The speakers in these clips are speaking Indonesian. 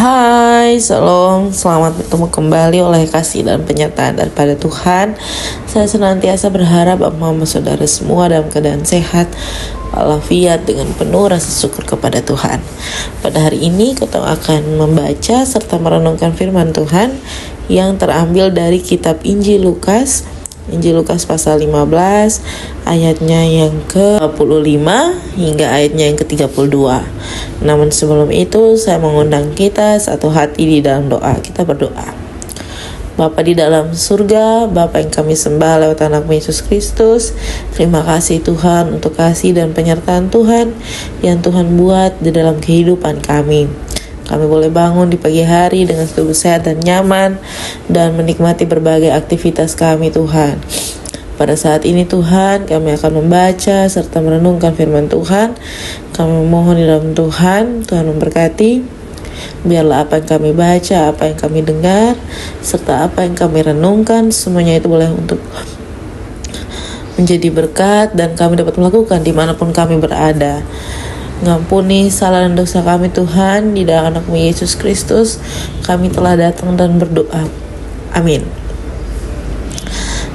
Hai, Shalom, selamat bertemu kembali oleh kasih dan penyertaan daripada Tuhan. Saya senantiasa berharap mama saudara semua dalam keadaan sehat, walafiat dengan penuh rasa syukur kepada Tuhan. Pada hari ini kita akan membaca serta merenungkan firman Tuhan yang terambil dari kitab Injil Lukas pasal 15 ayatnya yang ke-25 hingga ayatnya yang ke-32. Namun sebelum itu saya mengundang kita satu hati di dalam doa. Kita berdoa. Bapa di dalam surga, Bapa yang kami sembah lewat anak Yesus Kristus, terima kasih Tuhan untuk kasih dan penyertaan Tuhan yang Tuhan buat di dalam kehidupan kami. Kami boleh bangun di pagi hari dengan tubuh sehat dan nyaman dan menikmati berbagai aktivitas kami Tuhan. Pada saat ini Tuhan, kami akan membaca serta merenungkan firman Tuhan. Kami memohon di dalam Tuhan memberkati. Biarlah apa yang kami baca, apa yang kami dengar, serta apa yang kami renungkan, semuanya itu boleh untuk menjadi berkat dan kami dapat melakukan dimanapun kami berada. Ngampuni salah dan dosa kami Tuhan, di dalam anak-Mu Yesus Kristus kami telah datang dan berdoa. Amin.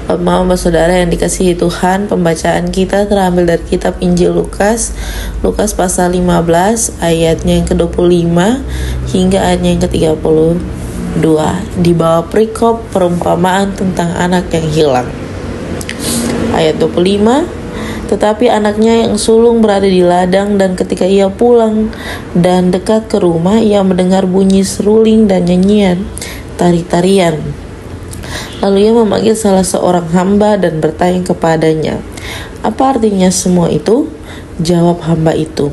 Bapak saudara yang dikasihi Tuhan, pembacaan kita terambil dari kitab Injil Lukas pasal 15 ayatnya yang ke-25 hingga ayatnya yang ke-32, di bawah perikop perumpamaan tentang anak yang hilang. Ayat 25, tetapi anaknya yang sulung berada di ladang, dan ketika ia pulang dan dekat ke rumah, ia mendengar bunyi seruling dan nyanyian tari-tarian. Lalu ia memanggil salah seorang hamba dan bertanya kepadanya, "Apa artinya semua itu?" Jawab hamba itu,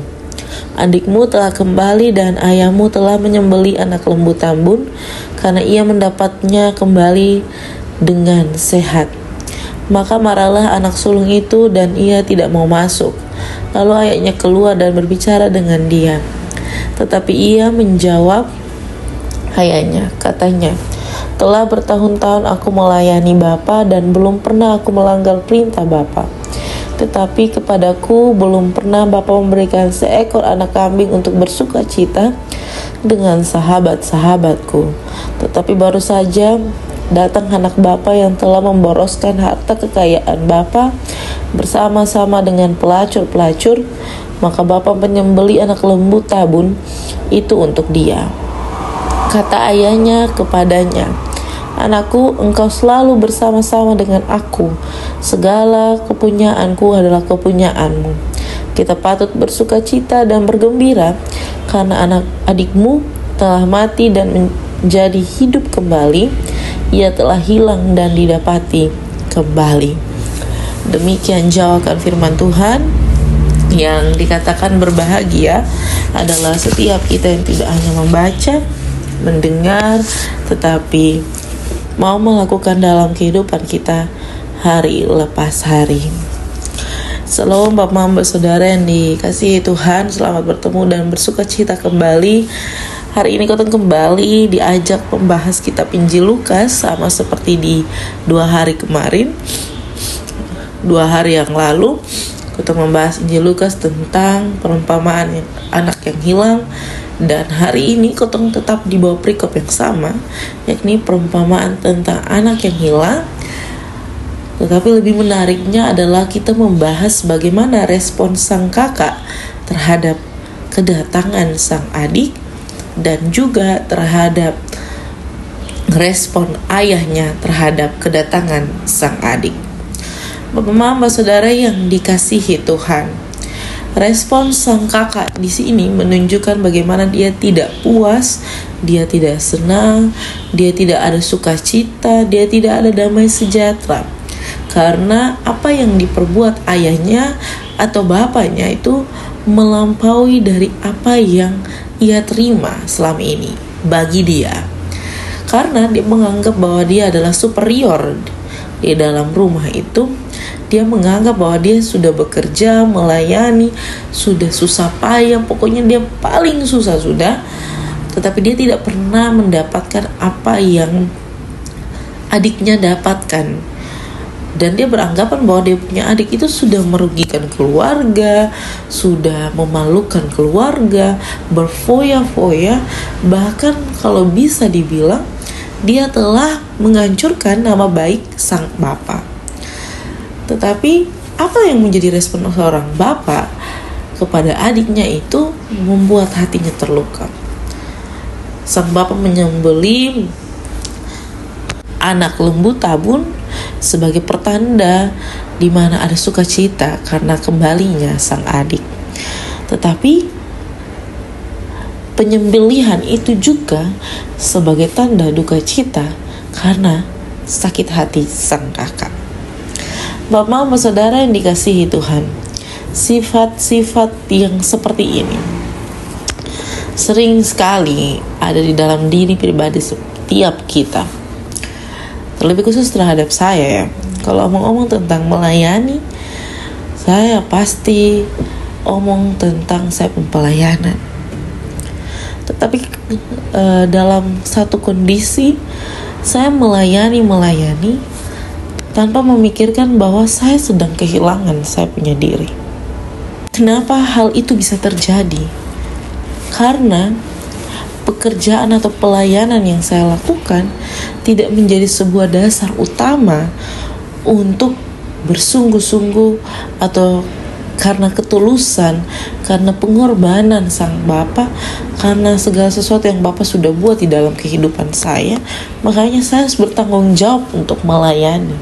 "Adikmu telah kembali dan ayahmu telah menyembelih anak lembu tambun, karena ia mendapatnya kembali dengan sehat." Maka marahlah anak sulung itu dan ia tidak mau masuk. Lalu ayahnya keluar dan berbicara dengan dia. Tetapi ia menjawab ayahnya, katanya, "Telah bertahun-tahun aku melayani Bapa dan belum pernah aku melanggar perintah Bapa. Tetapi kepadaku belum pernah Bapa memberikan seekor anak kambing untuk bersuka cita dengan sahabat-sahabatku. Tetapi baru saja datang anak Bapa yang telah memboroskan harta kekayaan Bapa bersama-sama dengan pelacur-pelacur, maka Bapa menyembelih anak lembu tabun itu untuk dia." Kata ayahnya kepadanya, "Anakku, engkau selalu bersama-sama dengan aku. Segala kepunyaanku adalah kepunyaanmu. Kita patut bersuka cita dan bergembira, karena anak adikmu telah mati dan menjadi hidup kembali. Ia telah hilang dan didapati kembali." Demikian jawaban firman Tuhan. Yang dikatakan berbahagia adalah setiap kita yang tidak hanya membaca, mendengar, tetapi mau melakukan dalam kehidupan kita hari lepas hari. Shalom Bapak saudara yang dikasihi Tuhan, selamat bertemu dan bersuka cita kembali. Hari ini kita kembali diajak membahas kitab Injil Lukas, sama seperti di 2 hari kemarin. 2 hari yang lalu kita membahas Injil Lukas tentang perumpamaan anak yang hilang. Dan hari ini kita tetap di bawah perikop yang sama, yakni perumpamaan tentang anak yang hilang. Tetapi lebih menariknya adalah kita membahas bagaimana respon sang kakak terhadap kedatangan sang adik, dan juga terhadap respon ayahnya terhadap kedatangan sang adik. Bapak saudara yang dikasihi Tuhan, respon sang kakak di sini menunjukkan bagaimana dia tidak puas, dia tidak senang, dia tidak ada sukacita, dia tidak ada damai sejahtera. Karena apa yang diperbuat ayahnya atau bapaknya itu melampaui dari apa yang ia terima selama ini bagi dia. Karena dia menganggap bahwa dia adalah superior di dalam rumah itu. Dia menganggap bahwa dia sudah bekerja, melayani, sudah susah payah, pokoknya dia paling susah sudah. Tetapi dia tidak pernah mendapatkan apa yang adiknya dapatkan. Dan dia beranggapan bahwa dia punya adik itu sudah merugikan keluarga, sudah memalukan keluarga, berfoya-foya. Bahkan kalau bisa dibilang, dia telah menghancurkan nama baik sang bapak. Tetapi apa yang menjadi respon seorang bapak kepada adiknya itu membuat hatinya terluka. Sang bapak menyembelih anak lembu tabun sebagai pertanda di mana ada sukacita karena kembalinya sang adik. Tetapi penyembelihan itu juga sebagai tanda duka cita karena sakit hati sang kakak. Bapak, saudara yang dikasihi Tuhan, sifat-sifat yang seperti ini sering sekali ada di dalam diri pribadi setiap kita. Terlebih khusus terhadap saya ya. Kalau omong-omong tentang melayani, saya pasti omong tentang saya pelayanan. Tetapi dalam satu kondisi saya melayani tanpa memikirkan bahwa saya sedang kehilangan saya punya diri. Kenapa hal itu bisa terjadi? Karena pekerjaan atau pelayanan yang saya lakukan tidak menjadi sebuah dasar utama untuk bersungguh-sungguh atau karena ketulusan, karena pengorbanan sang Bapa, karena segala sesuatu yang Bapa sudah buat di dalam kehidupan saya, makanya saya harus bertanggung jawab untuk melayani.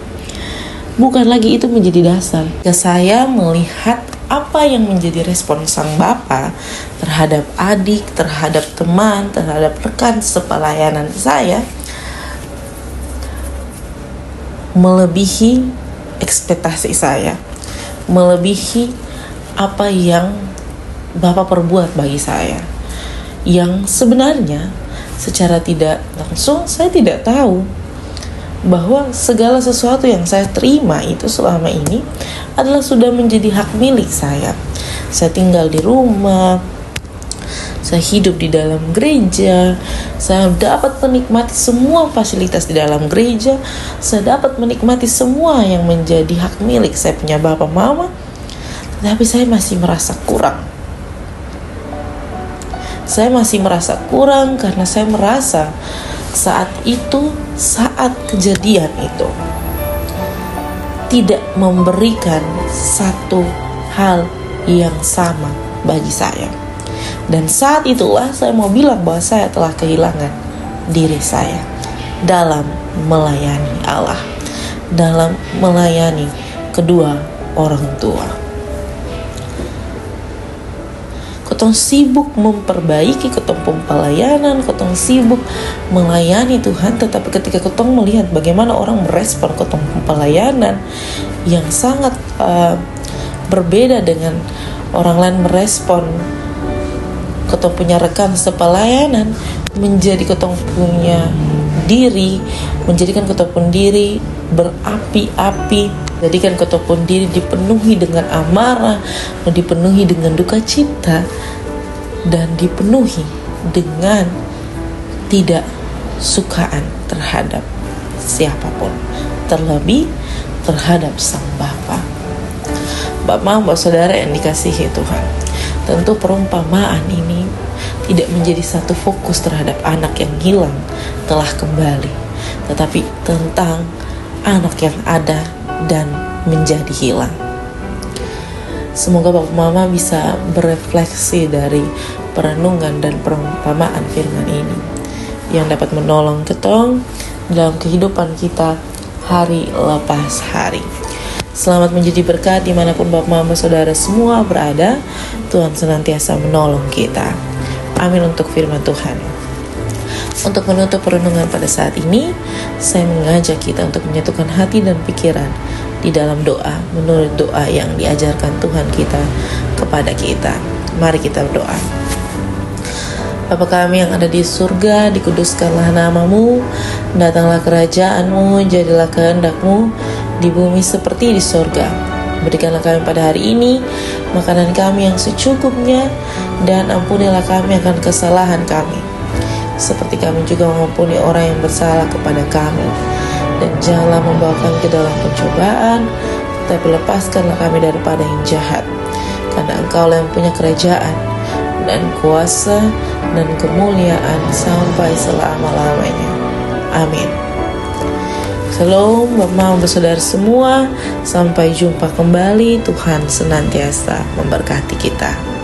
Bukan lagi itu menjadi dasar. Saya melihat apa yang menjadi respon sang Bapa terhadap adik, terhadap teman, terhadap rekan sepelayanan saya melebihi ekspektasi saya, melebihi apa yang Bapak perbuat bagi saya, yang sebenarnya secara tidak langsung saya tidak tahu bahwa segala sesuatu yang saya terima itu selama ini adalah sudah menjadi hak milik saya. Saya tinggal di rumah, saya hidup di dalam gereja, saya dapat menikmati semua fasilitas di dalam gereja, saya dapat menikmati semua yang menjadi hak milik saya punya bapak mama, tapi saya masih merasa kurang. Saya masih merasa kurang karena saya merasa saat kejadian itu tidak memberikan satu hal yang sama bagi saya. Dan saat itulah saya mau bilang bahwa saya telah kehilangan diri saya dalam melayani Allah, dalam melayani kedua orang tua. Kotong sibuk memperbaiki kotong pelayanan, kotong sibuk melayani Tuhan, tetapi ketika kotong melihat bagaimana orang merespon kotong pelayanan yang sangat berbeda dengan orang lain merespon kotong punya rekan sepelayanan, menjadi kotong punya diri, menjadikan kotong pun diri berapi-api, jadikan kotong pun diri dipenuhi dengan amarah, dipenuhi dengan duka cita, dan dipenuhi dengan tidak sukaan terhadap siapapun, terlebih terhadap sang Bapa. Bapak, saudara yang dikasihi Tuhan, tentu perumpamaan ini tidak menjadi satu fokus terhadap anak yang hilang telah kembali, tetapi tentang anak yang ada dan menjadi hilang. Semoga Bapak Mama bisa berefleksi dari perenungan dan perumpamaan firman ini yang dapat menolong ketong dalam kehidupan kita hari lepas hari. Selamat menjadi berkat dimanapun Bapak Mama Saudara semua berada. Tuhan senantiasa menolong kita. Amin untuk firman Tuhan. Untuk menutup perenungan pada saat ini, saya mengajak kita untuk menyatukan hati dan pikiran di dalam doa menurut doa yang diajarkan Tuhan kita kepada kita. Mari kita berdoa. Bapa kami yang ada di surga, dikuduskanlah namamu, datanglah kerajaanmu, jadilah kehendakmu di bumi seperti di surga. Berikanlah kami pada hari ini makanan kami yang secukupnya, dan ampunilah kami akan kesalahan kami, seperti kami juga mengampuni orang yang bersalah kepada kami. dan janganlah membawa kami ke dalam pencobaan, tetapi lepaskanlah kami daripada yang jahat. Karena Engkau yang punya kerajaan dan kuasa dan kemuliaan sampai selama-lamanya. Amin. Shalom Bapak Saudara semua. Sampai jumpa kembali. Tuhan senantiasa memberkati kita.